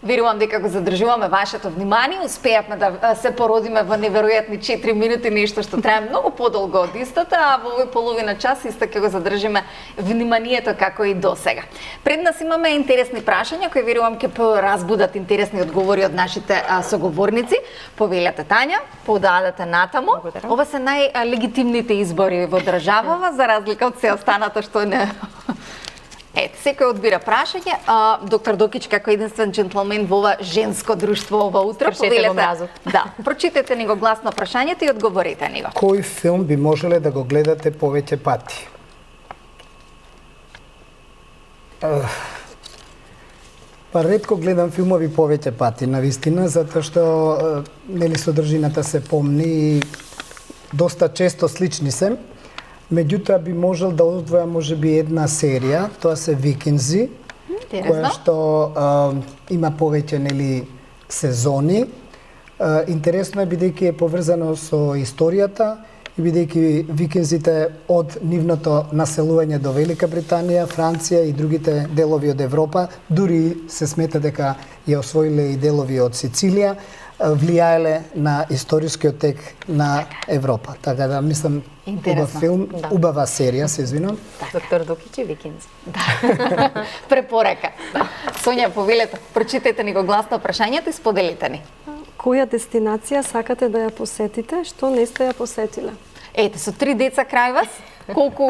Верувам дека го задржуваме вашето внимание. Успеавме да се породиме во неверојатни 4 минути, нешто што трае многу подолго од истата, а во овој половина час исто ќе го задржиме вниманието како и досега. Пред нас имаме интересни прашања кои верувам ќе поразбудат интересни одговори од нашите соговорници. Повелете Тања, подадете натаму. Благодарам. Ова се најлегитимните избори во државава за разлика од се останато што не. Ете, секој одбира прашање. Доктор Докич, како единствен джентлмен во ова женско друштво ова утро, да, прочитете ни го гласно прашањето и одговорите ни го. Кој филм би можеле да го гледате повеќе пати? Па ретко гледам филмови повеќе пати, навистина, затоа што нели содржината се помни и доста често слични се. Меѓутоа би можел да одвојам можеби една серија, тоа се Викинзи, која што има повеќе нели сезони. Интересно е бидејќи е поврзано со историјата и бидејќи викинзите од нивното населување до Велика Британија, Франција и другите делови од Европа, дури се смета дека ја освоиле и делови од Сицилија, влијаеле на историскиот тек на Европа. Така да мислам убав филм, убава серија, се извинувам. Доктор Докич и Викинзи. Да. Препорека. Да. Сонја, повелете, прочитете ни го гласно прашањето и споделите ни. Која дестинација сакате да ја посетите, што не сте ја посетиле? Ете, со 3 деца крај вас, колку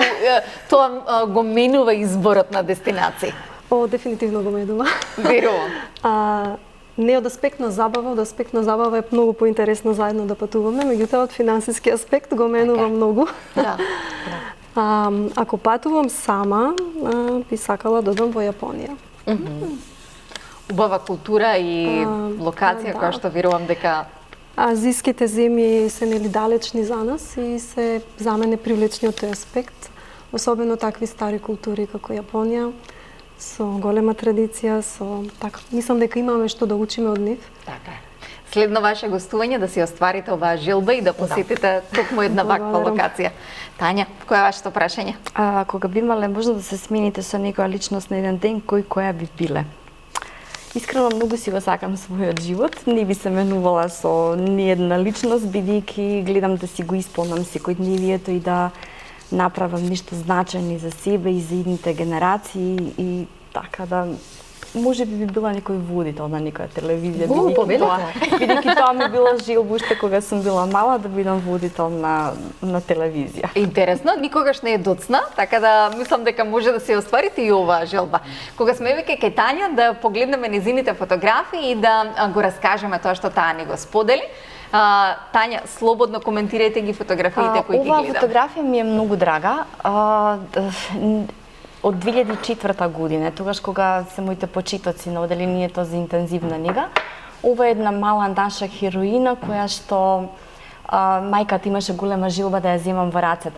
тоа го менува изборот на дестинации? Дефинитивно го менува. Верувам. Не од аспект на забава е многу поинтересно заедно да патуваме, меѓутоа од финансиски аспект го менува многу. Да. Ако патувам сама, би сакала да одам во Јапонија. Убава култура и локација која што верувам дека азиските земји се нели далечни за нас и се за мене привлечни од тој аспект, особено такви стари култури како Јапонија, со голема традиција, мислам дека имаме што да учиме од нив. Така е. Следно ваше гостување да си остварите оваа желба и да посетите токму една ваква локација. Тања, кој е вашето прашање? Кога би имале можност да се смените со некоја личност на еден ден, која би биле? Искрено многу си го сакам својот живот. Не би се менувала со ниедна личност, бидејќи гледам да си го исполнам секојдневието и да направам нешто значајно за себе и за идните генерации и така да може би била некој водител на некоја телевизија, бидејќи тоа ми била желба уште кога сум била мала да бидам водител на телевизија. Интересно, никогаш не е доцна, така да мислам дека може да се остварите и оваа желба. Кога сме веќе кај Тања да погледнеме незините фотографии и да го раскажеме тоа што таа ни го сподели. Тања, слободно коментирајте ги фотографиите кои ги гледам. Оваа фотографија ми е многу драга. Од 2004 година, тогаш кога се моите почитоци на оделението за интензивна нега. Ова е една мала наша хероина која што мајката имаше голема желба да ја земам во раце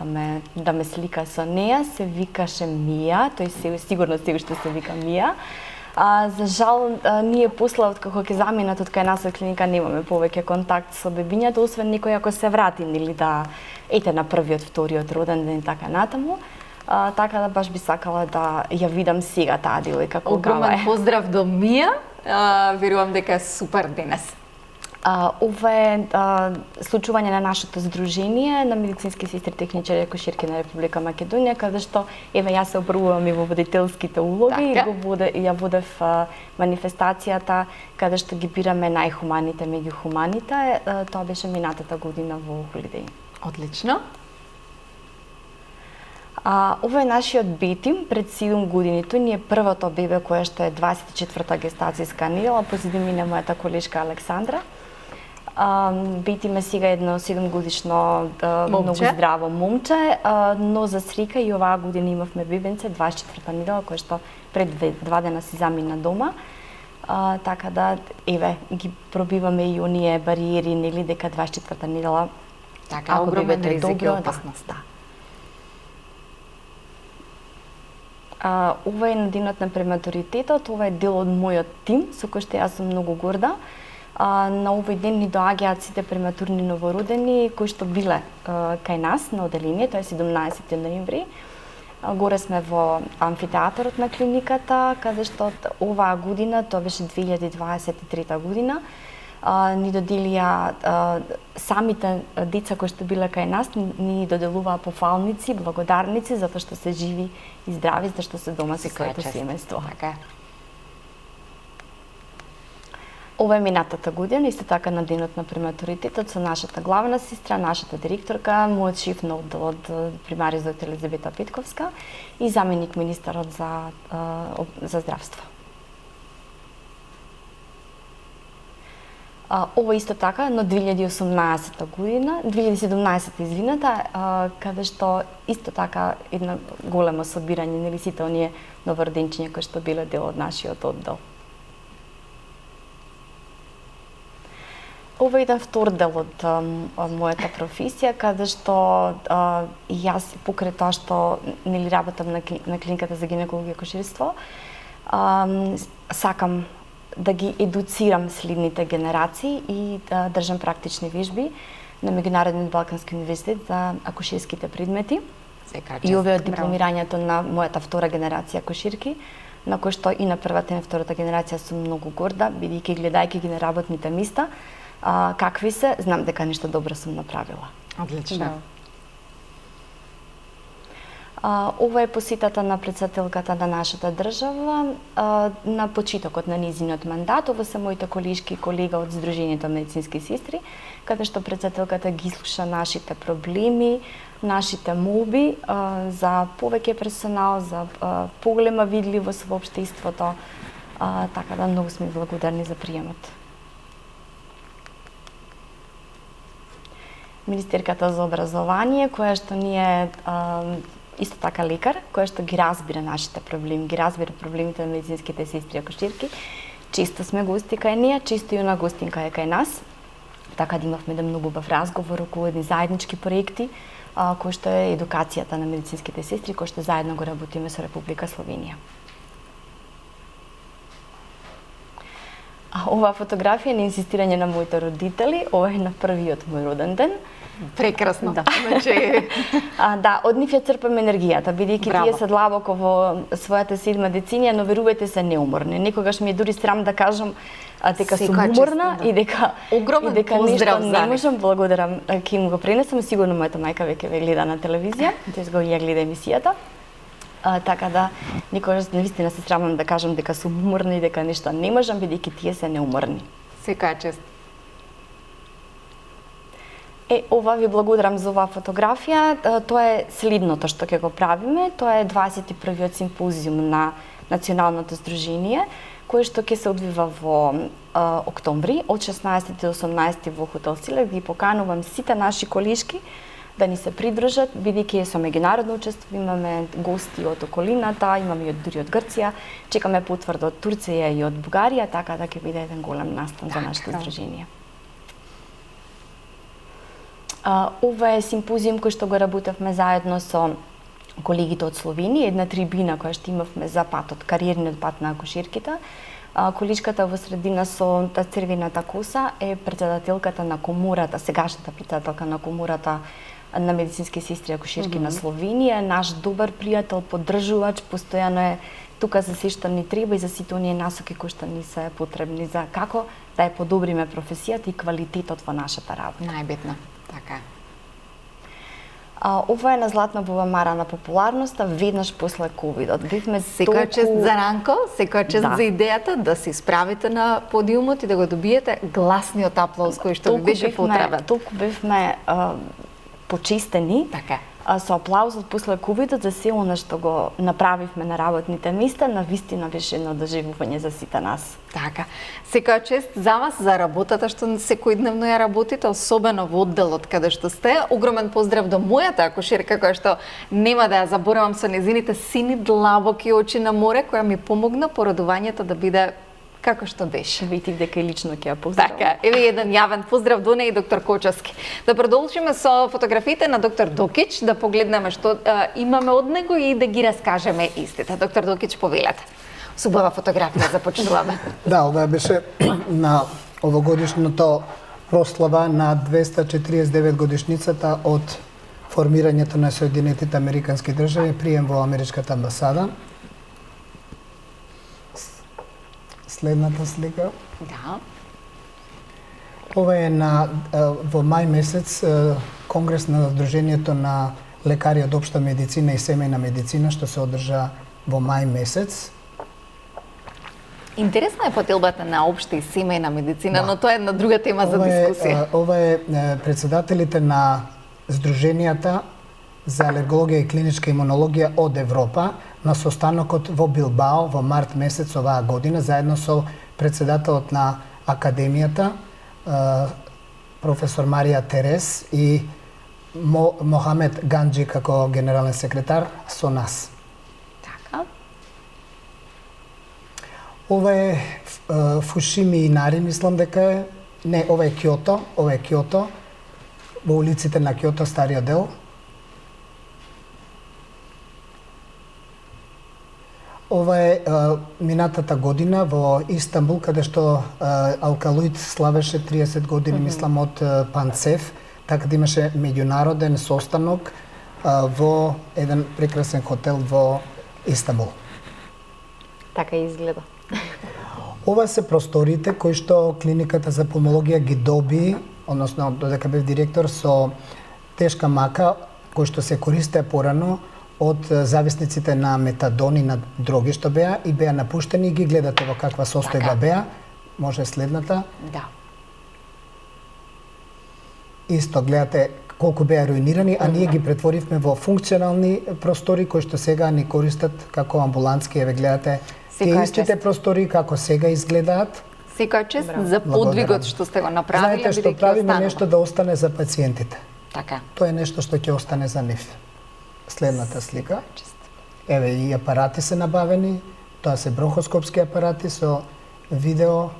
да ме слика со неа, се викаше Мија, тој сигурно се уште се вика Мија. За жал, ние после откако ќе заминат од кај нас од клиника немаме повеќе контакт со бебињата, освен некој ако се врати или да ете на првиот, вториот роден ден така натаму. Така да баш би сакала да ја видам сега таа девојка колкава е. Огромен поздрав до Мија, верувам дека е супер денес. Ова е случување на нашето здружение на медицински сестри, техничари и акушерки на Република Македонија, каде што еве јас се обрувам и во водителските улоги и ја водев манифестацијата каде што ги бираме најхуманите меѓу хуманите. Тоа беше минатата година во Холидеј. Одлично. Ова е нашиот бети пред 7 години. Тој ни е првото бебе кое што е 24-та гестацијска недела, позади мене мојата колешка Александра. Бети ме сега едно 7-годишно многу здраво момче, но за срека и оваа година имавме бебенце 24-та недела кој што пред 2 дена си замина дома. Така да еве ги пробиваме и оние бариери нели дека 24-та недела така огромен ризик и опасност. Ова е на денот на прематуритетот, ова е дел од мојот тим со кој што јас сум многу горда. На овој ден ни доаѓаат сите прематурни новородени кои што биле кај нас на оделение, тоа е 17 ноември. Горе сме во амфитеатарот на клиниката, каде што оваа година, тоа беше 2023 година, ни доделија самите деца кои што биле кај нас, ни доделуваа пофалници, благодарници, затоа што се живи и здрави, затоа што се дома со своето семејство. Така. Ова е минатата година, исто така на денот на прематуритетот со нашата главна сестра, нашата директорка, мојот шеф на одделот примариус доктор Елизавета Петковска и заменик министерот за здравство. Ова исто така на 2018 година, 2017 извината, каде што исто така една големо собирање, нели сите оние новороденчиња кои што биле дел од нашиот оддел. Ова е еден втор дел од мојата професија, каде што јас покрај тоа што нели работам на клиниката за гинекологија и акушерство, сакам да ги едуцирам следните генерации и да држам практични вежби на Меѓународниот Балкански универзитет за акушерските предмети. И ова е дипломирањето на мојата втора генерација акушерки, на кој што и на првата и на втората генерација сум многу горда, бидејќи гледајќи ги на работните места, какви се, знам дека нешто добро сум направила. Одлично. Ова е посетата на претседателката на нашата држава на почетокот на низиниот мандат. Ова се моите колешки и колега од Сдруженијето медицински сестри, каде што претседателката ги слуша нашите проблеми, нашите молби за повеќе персонал, за поголема видливост во општеството, така да многу сме благодарни за приемот. Министерката за образование, која што ни е исто така лекар, која што ги разбира нашите проблеми, ги разбира проблемите на медицинските сестри и акушерки. Често сме гости кај неа, често и она гостинка е кај нас. Така да имавме да многу убав разговор околу едни заеднички проекти, кој што е едукацијата на медицинските сестри, кој што заедно го работиме со Република Словенија. Оваа фотографија е на инсистирање на моите родители, ова е на првиот мој роден ден. Прекрасно. Да. Значи... да, од нив ја црпам енергијата, бидејќи тие се длабоко во својата 7 деценија, но верувајте се неуморни. Некогаш ми е дури срам да кажам дека сум уморна и дека нешто не можам. Благодарам, ќе им го пренесам, сигурно мојата мајка веќе ве гледа на телевизија, тоест го ја гледа емисијата. Така да никогаш навистина се срамам да кажам дека сум уморна и дека нешто не можам, бидејќи тие се неуморни. Секоја чест. Ова ви благодарам за оваа фотографија. Тоа е следното што ќе го правиме. Тоа е 21-виот симпозиум на Националното здружение, кој што ќе се одвива во октомври, од 16 до 18 во хотел Силек. Ги поканувам сите наши колешки да ни се придружат, бидејќи е со меѓународно учество, имаме гости од околината, имаме и дури од Грција, чекаме потврда од Турција и од Бугарија, така да ќе биде еден голем настан за нашето здружение. Ова е симпозиум кој што го работевме заедно со колегите од Словенија, една трибина која што имавме за патот, кариерниот пат на акушерките. Количката во средина со црвената коса е претседателката на комората, сегашната претседателка на комората на медицински сестри и акушерки на Словенија, наш добар пријател, поддржувач, постојано е тука за се што ни треба и за сите оние насоки кои што ни се потребни за како да ја подобриме професијата и квалитетот во нашата работа. Најбитно. Така. Ова е на златна бувамара на популарноста веднаш после ковидот. Бивме секоја чест за Ранко, секоја чест за идејата да се исправите на подиумот и да го добиете гласниот аплауз кој што ви беше потребен. Толку бевме почестени. Така. Со аплаузот после ковидот за се она што го направивме на работните места, навистина беше едно доживување за сите нас. Така. Секоја чест за вас, за работата што секојдневно ја работите, особено во одделот каде што сте. Огромен поздрав до мојата акушерка која што нема да ја заборавам со незините сини длабоки очи на море, која ми помогна породувањето да биде како што беше. Ветив дека и лично ќе ја поздравам. Така, еве еден јавен поздрав до неј и доктор Кочовски. Да продолжиме со фотографиите на доктор Докич, да погледнеме што имаме од него и да ги раскажеме истите. Доктор Докич, повелете. Со убава фотографија започнуваме. Да, ова беше на овогодишното прослава на 249 годишницата од формирањето на Соединетите Американски држави, прием во Америчката амбасада. Следната слика. Да. Ова е во мај месец Конгрес на Сдруженијето на лекари од општа медицина и семејна медицина, што се одржа во мај месец. Интересна е поделбата на општа и семејна медицина, но тоа е една друга тема за дискусија. Ова е председателите на Сдруженијата за алергологија и клиничка имунологија од Европа на состанокот во Билбао во март месец оваа година, заедно со председателот на Академијата, професор Марија Терес и Мохамед Ганџи како генерален секретар со нас. Така. Ова е Фушими Инари, мислам дека е. Не, ова е Киото, во улиците на Киото, стариот дел. Ова е минатата година во Истанбул, каде што Алкалоид славеше 30 години, мислам, од Панцев, така да имаше меѓународен состанок во еден прекрасен хотел во Истанбул. Така изгледа. Ова се просториите кои што клиниката за пулмологија ги доби, односно додека бев директор, со тешка мака кои што се користеа порано од зависниците на метадон и на дроги што беа и беа напуштени, ги гледате во каква состојба беа. Може следната. Да. Исто гледате колку беа руинирани, а ние ги претворивме во функционални простори кои што сега ни користат како амбулантски. Еве гледате тие истите простори како сега изгледаат. Секоја чест за подвигот што сте го направиле. Знаете што правиме нешто да остане за пациентите. Така. Тоа е нешто што ќе остане за нив. Следната слика. Еве и апарати се набавени. Тоа се брохоскопски апарати со видео.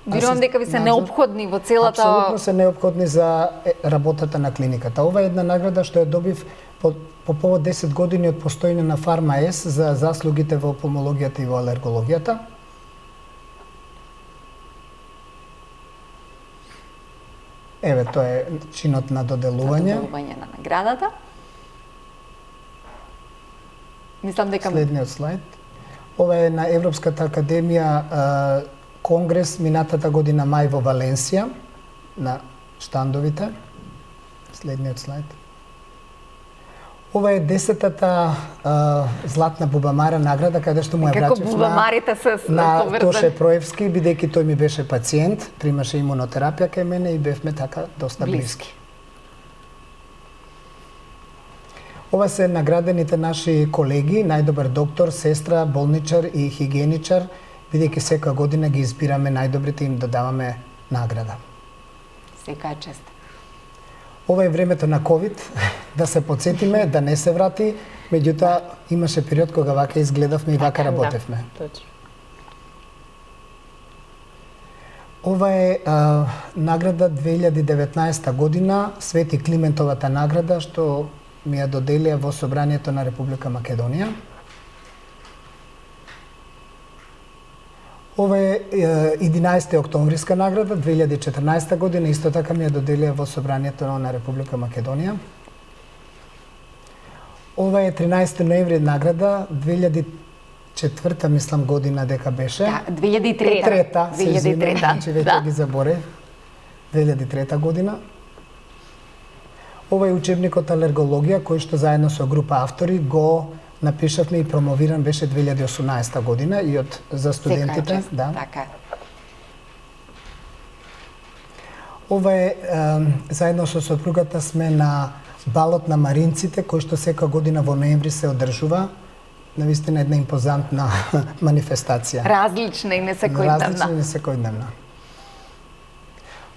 Верувам дека ви се неопходни во целата... Апсолутно се неопходни за работата на клиниката. Ова е една награда што ја добив по повод 10 години од постоење на Фарма С за заслугите во пулмологијата и во алергологијата. Еве, тоа е чинот на доделување. Доделување на наградата. Мислам дека... Следниот слайд. Ова е на Европската академија конгрес минатата година мај во Валенсија на штандовите. Следниот слайд. Ова е 10-тата Златна Бубамара награда, каде што му ја врачев на Тоше Проевски, бидејќи тој ми беше пациент, примаше имунотерапија кај мене и бевме така доста блиски. Ова се наградените наши колеги, најдобар доктор, сестра, болничар и хигиеничар, бидејќи секоја година ги избираме најдобрите и им додаваме награда. Секоја чест. Ова е времето на ковид, да се подсетиме, да не се врати, меѓутоа имаше период кога вака изгледавме и вака работевме. Ова е награда 2019 година, Свети Климентовата награда, што ми ја доделија во Собранието на Република Македонија. Ова е 11 октомвриска награда 2014 година, исто така ми ја доделија во Собранието на Република Македонија. Ова е 13 ноември награда 2004 мислам година дека беше. Да, 2003. 2003. Значи веќе ги заборев. 2003 година. Ова е учебникот алергологија кој што заедно со група автори го напишавме и промовиран беше 2018 година и за студентите, да. Така. Ова е заедно со сопругата сме на балот на маринците кој што секоја година во ноември се одржува. Навистина една импозантна манифестација. Различна и несекојдневна.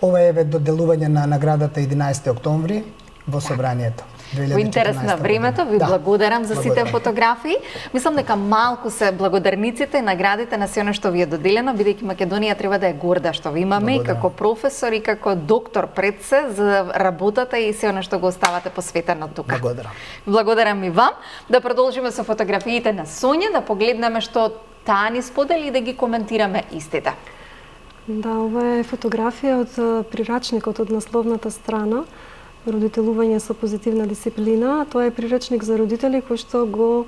Ова е доделување на наградата 11 октомври во Собранието. Во интерес на времето, ви благодарам за сите фотографии. Мислам дека малку се благодарниците и наградите на сето што ви е доделено, бидејќи Македонија треба да е горда што ви имаме и како професор и како доктор пред се за работата и сето што го оставате посветено тука. Благодарам. Благодарам и вам. Да продолжиме со фотографиите на Сонја, да погледнеме што таа ни сподели и да ги коментираме истите. Да, ова е фотографија од прирачникот од насловната страна родителување со позитивна дисциплина. Тоа е приречник за родители кој што го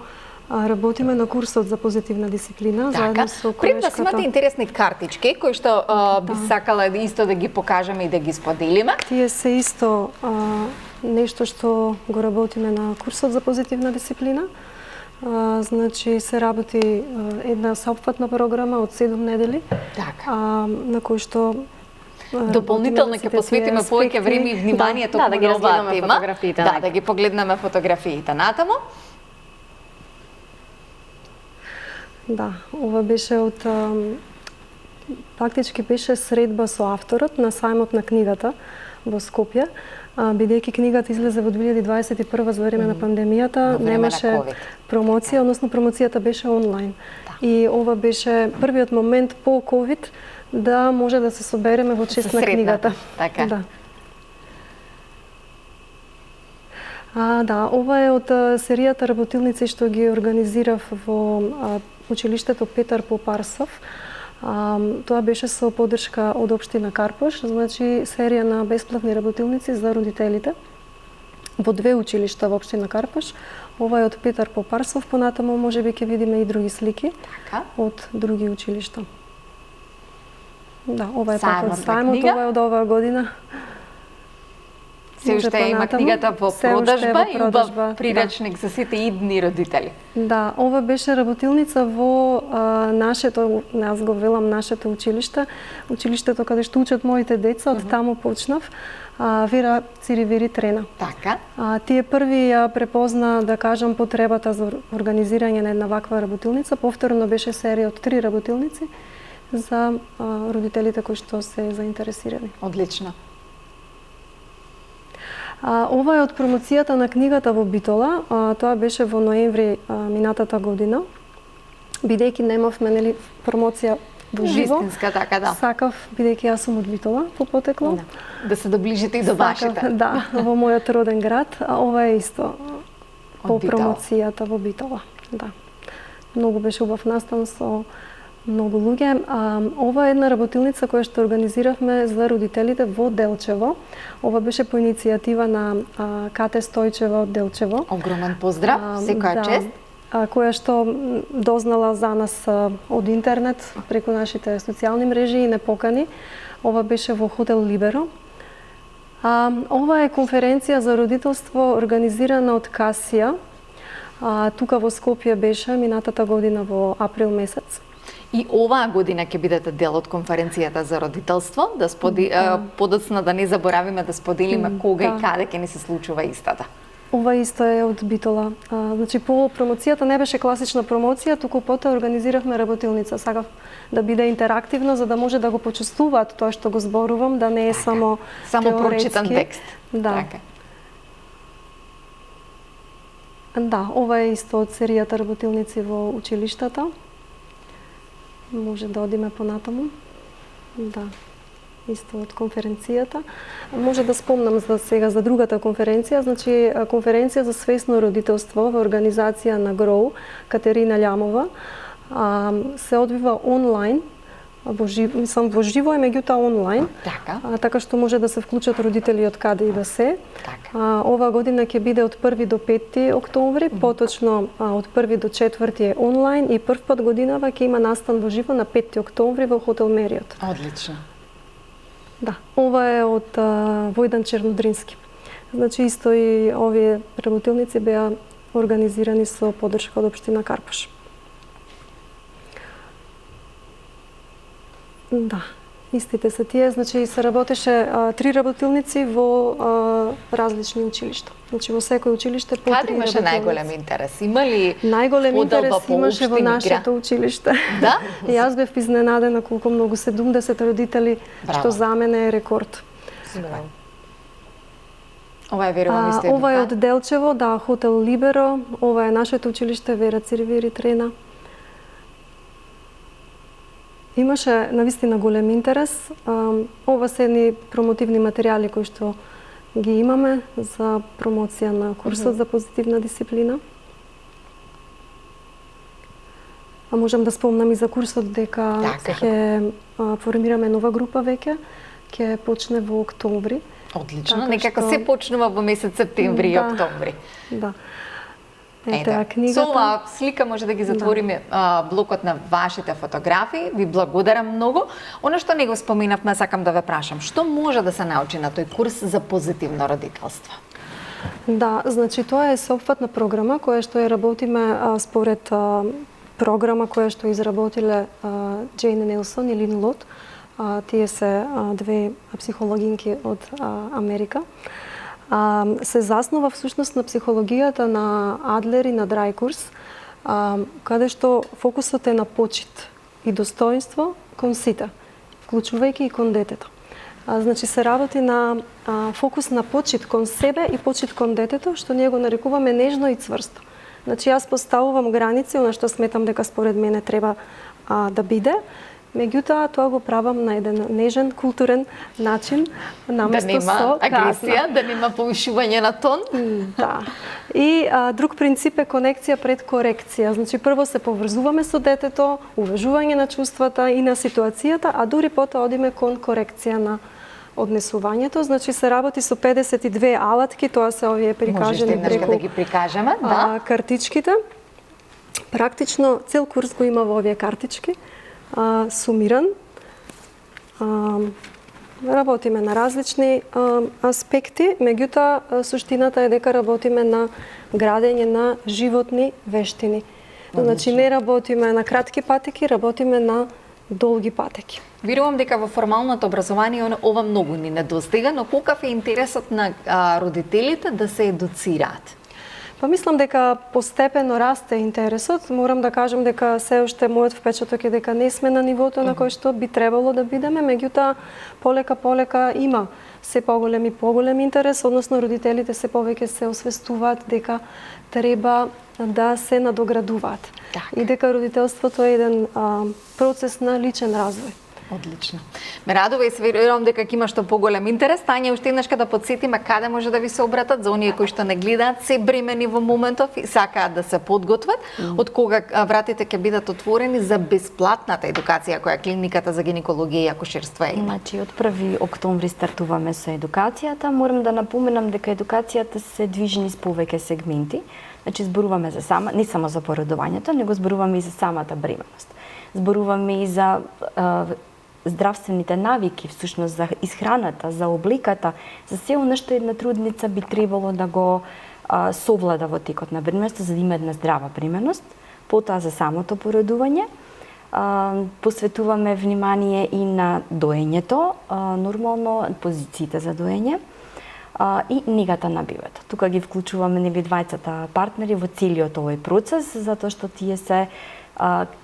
работиме на курсот за позитивна дисциплина, заедно со колешката. Да имате интересни картички кои што би сакала исто да ги покажеме и да ги споделиме. Тие се исто нешто што го работиме на курсот за позитивна дисциплина. Значи се работи една сеопфатна програма од 7 недели. На кој што дополнително ќе посветиме повеќе време и внимание токму да ги разгледаме тема. Фотографиите. Да ги погледнеме фотографиите натаму. Да, ова беше од фактички беше средба со авторот на сајмот на книгата во Скопје. Бидејќи книгата излезе во 2021 за време на пандемијата, немаше промоција, односно промоцијата беше онлайн. И ова беше првиот момент по ковид да може да се собереме во чест на книгата. Така. Да. Да, ова е од серијата работилници што ги организирав во училиштето Петар Попарсов. Тоа беше со поддршка од општина Карпош, значи серија на бесплатни работилници за родителите во 2 училишта во општина Карпош. Ова е од Петар Попарсов, понатаму можеби ќе видиме и други слики од други училишта. Да, ова е пак од сајмот, ова е од оваа година. Се уште има книгата во продажба и убав приречник за сите идни родители. Да, ова беше работилница во нашето, аз го велам нашето училиште, училиштето каде што учат моите деца, од таму почнав, Вера Циривири Трена. Така. Тие први ја препозна, да кажам, потребата за организирање на една ваква работилница, повторно беше серија од 3 работилници за родителите кои што се заинтересирани. Одлично. Ова е од промоцијата на книгата во Битола. Тоа беше во ноември минатата година. Бидејќи немавме промоција во живо. Вистинска, така да. Сакав, бидејќи јас сум од Битола по потекло. Да се доближите и до вашите. Да, во мојот роден град. Ова е исто по промоцијата во Битола. Да. Многу беше убав настан со многу луѓе. Ова е една работилница која што организиравме за родителите во Делчево. Ова беше по иницијатива на Кате Стојчева од Делчево. Огромен поздрав, секоја чест. Која што дознала за нас од интернет, преку нашите социјални мрежи и не покани. Ова беше во хотел Либеро. Ова е конференција за родителство организирана од Касија. Тука во Скопје беше минатата година во април месец. И оваа година ќе бидете дел од конференцијата за родителство, подоцна да не заборавиме да споделиме кога и каде ќе ни се случува истата. Ова исто е од Битола. Значи по промоцијата не беше класична промоција, туку потоа организиравме работилница. Сакав да биде интерактивно за да може да го почувствуваат тоа што го зборувам, да не е само прочитан текст. Да. Да, ова е исто од серијата работилници во училиштата. Може да одиме понатаму. Да. Исто од конференцијата. Може да спомнам за сега за другата конференција, значи конференција за свесно родителство во организација на ГРОУ, Катерина Љамова, се одвива онлайн, во живо е меѓутоа онлайн. Така што може да се вклучат родители од каде и да се. Оваа година ќе биде од 1 до 5 октомври, поточно од 1 до 4 е онлайн и прв пат годинава ќе има настан во живо на 5 октомври во хотел Мериот. Одлично. Да, ова е од Војдан Чернодрински. Значи исто и овие работилници беа организирани со поддршка од општина Карпош. Да, истите се тие, значи се работеше 3 работилници во различни училишта. Значи во секој училиште по 3 работилници. Каде имаше најголем интерес? Има ли најголем интерес имаше во нашето училиште. Да? Јас бев изненадена колку многу 70 родители, што за мене е рекорд. Ова е верувам исто едука. Ова е од Делчево, да, хотел Либеро, ова е нашето училиште Вера Циривири Трена. Имаше навистина голем интерес. Ова се едни промотивни материјали кои што ги имаме за промоција на курсот за позитивна дисциплина. Можам да спомнам и за курсот дека ќе формираме нова група веќе, ќе почне во октомври. Одлично, Така некако што- се почнува во месец септември и Да. октомври. Да. Ете, а Со книгата... оваа слика може да ги затвориме блокот на вашите фотографии. Ви благодарам многу. Оно што не го споменавме, сакам да ве прашам, што може да се научи на тој курс за позитивно родителство? Да, значи тоа е сеопфатна програма која што ја работиме според програма која што изработиле Джейн Нелсон и Лин Лот. Тие се две психологинки од Америка. Се заснова всушност на психологијата на Адлер и на Драйкурс, каде што фокусот е на почит и достоинство кон сите, вклучувајќи и кон детето. Значи се работи на фокус на почит кон себе и почит кон детето, што ние го нарекуваме нежно и цврсто. Значи јас поставувам граници, она што сметам дека според мене треба да биде. Меѓутоа, тоа го правам на еден нежен, културен начин, наместо Да нема со агресија, казна. да нема повишување на тон. Да. И друг принцип е конекција пред корекција. Значи, прво се поврзуваме со детето, уважување на чувствата и на ситуацијата, а дури потоа одиме кон корекција на однесувањето. Значи, се работи со 52 алатки, тоа се овие прикажени Можеш преку да ги прикажеме, да? картичките. Практично, цел курс го има во овие картички. Сумиран. Работиме на различни аспекти, меѓутоа суштината е дека работиме на градење на животни вештини. Значи не работиме на кратки патеки, работиме на долги патеки. Верувам дека во формалното образование ова многу ни недостига, но колкав е интересот на родителите да се едуцираат? Па мислам дека постепено расте интересот. Морам да кажам дека се уште мојот впечаток е дека не сме на нивото на кој што би требало да бидеме, меѓутоа полека има се поголем интерес, односно родителите се повеќе се освестуваат дека треба да се надоградуваат. Така. И дека родителството е еден процес на личен развој. Одлично. Ме радува и се верувам дека ќе има што поголем интерес. Тања, уште еднаш да подсетиме каде може да ви се обратат за оние кои што не гледаат, се бремени во моментов и сакаат да се подготват. Од кога вратите ќе бидат отворени за бесплатната едукација која клиниката за гинекологија и акушерство има? Значи, од 1 октомври стартуваме со едукацијата. Морам да напоменам дека едукацијата се движи низ повеќе сегменти. Значи, зборуваме за не само за породувањето, него зборуваме и за самата бременост. Зборуваме и за здравствените навики, всушност за исхраната, за обликата, за се оно што една трудница би требало да го совлада во текот на бременоста, за да има една здрава бременост. Потоа за самото породување. Посветуваме внимание и на доењето, нормално позициите за доење и негата на бебето. Тука ги вклучуваме двајцата партнери во целиот овој процес, затоа што тие се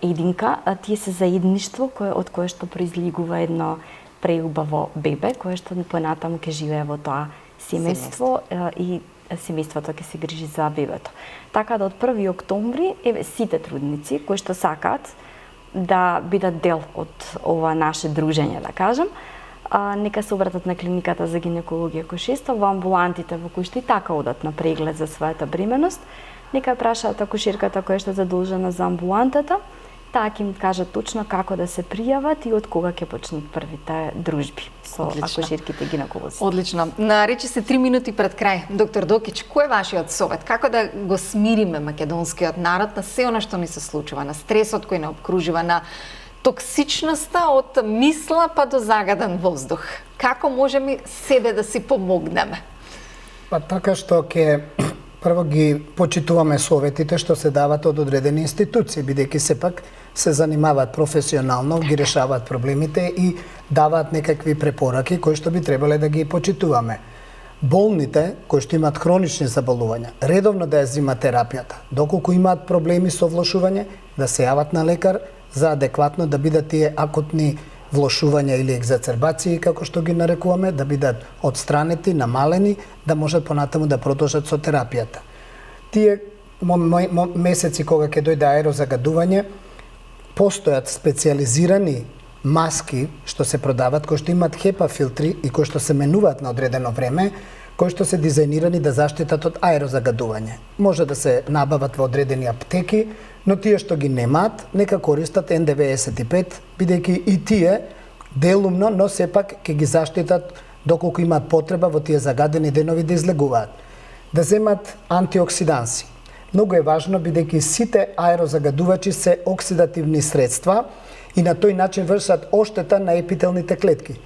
единка, тие се заедништво од кое што произлегува едно преубаво бебе, кое што понатаму ќе живее во тоа семејство и семејството ќе се грижи за бебето. Така да од 1 октомври сите трудници кои што сакаат да бидат дел од ова наше дружење, да кажам, нека се обратат на клиниката за гинекологија и акушерство, во амбулантите во кои што и така одат на преглед за својата бременост. Нека прашаат акушерката која што е задолжена за амбулантата, таа ќе им кажа точно како да се пријават и од кога ќе почнат првите дружби со акушерките и гинеколози. Одлично. Нарече се 3 минути пред крај. Доктор Докич, кој е вашиот совет? Како да го смириме македонскиот народ на се она што ни се случува, на стресот кој не обкружува, на токсичноста од мисла па до загаден воздух? Како можеме себе да си помогнеме? Па така што ќе прво ги почитуваме советите што се дават од одредени институции, бидејќи сепак се занимаваат професионално, ги решаваат проблемите и даваат некакви препораки кои што би требале да ги почитуваме. Болните кои што имаат хронични заболувања, редовно да ја земат терапијата. Доколку имаат проблеми со влошување, да се јават на лекар за адекватно да бидат тие акутни влошувања или екзацербации, како што ги нарекуваме, да бидат отстранети, намалени, да можат понатаму да продолжат со терапијата. Тие месеци кога ќе дојде аерозагадување, постојат специјализирани маски што се продават, кои што имаат HEPA филтри и кои што се менуваат на одредено време, кои што се дизајнирани да заштитат од аерозагадување. Може да се набават во одредени аптеки, но тие што ги немаат, нека користат N95, бидејќи и тие делумно, но сепак ќе ги заштитат доколку имаат потреба во тие загадени денови да излегуваат. Да земат антиоксиданси. Многу е важно бидејќи сите аерозагадувачи се оксидативни средства и на тој начин вршат оштета на епителните клетки.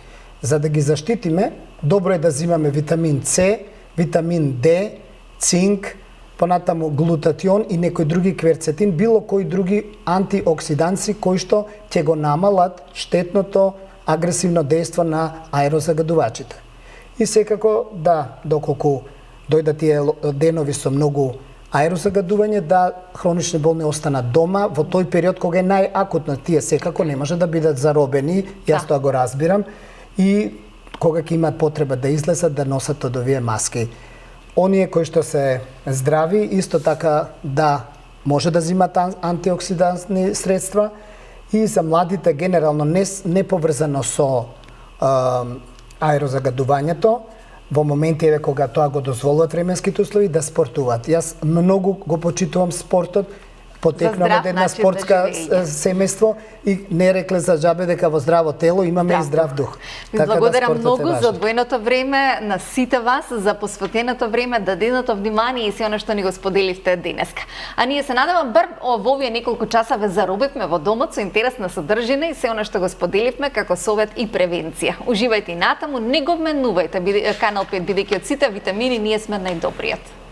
За да ги заштитиме, добро е да земаме витамин С, витамин Д, цинк, понатаму глутатион и некои други кверцетин, било кои други антиоксиданси кои што ќе го намалат штетното агресивно дејство на аерозагадувачите. И секако да, доколку дојдат тие денови со многу аерозагадување, да хронични болни останат дома во тој период кога е најакутно. Тие секако не може да бидат заробени, јас тоа го разбирам, и кога ќе имаат потреба да излезат, да носат од овие маски. Оние кои што се здрави, исто така да може да земат антиоксидантни средства, и за младите генерално не поврзано со аерозагадувањето, во моменти кога тоа го дозволуваат временските услови, да спортуваат. Јас многу го почитувам спортот, потекнам од една спортска семејство и не рекле за џабе дека во здраво тело имаме и здрав дух. Ви благодарам многу за одвоеното време на сите вас, за посветеното време, даденото внимание и се оно што ни го споделивте денеска. А ние се надевам бар во овие неколку часа ве заробивме во домот со интересна содржина и се оно што го споделивме како совет и превенција. Уживајте и натаму, не го вменувајте Канал 5, бидејќи од сите витамини ние сме најдобриот.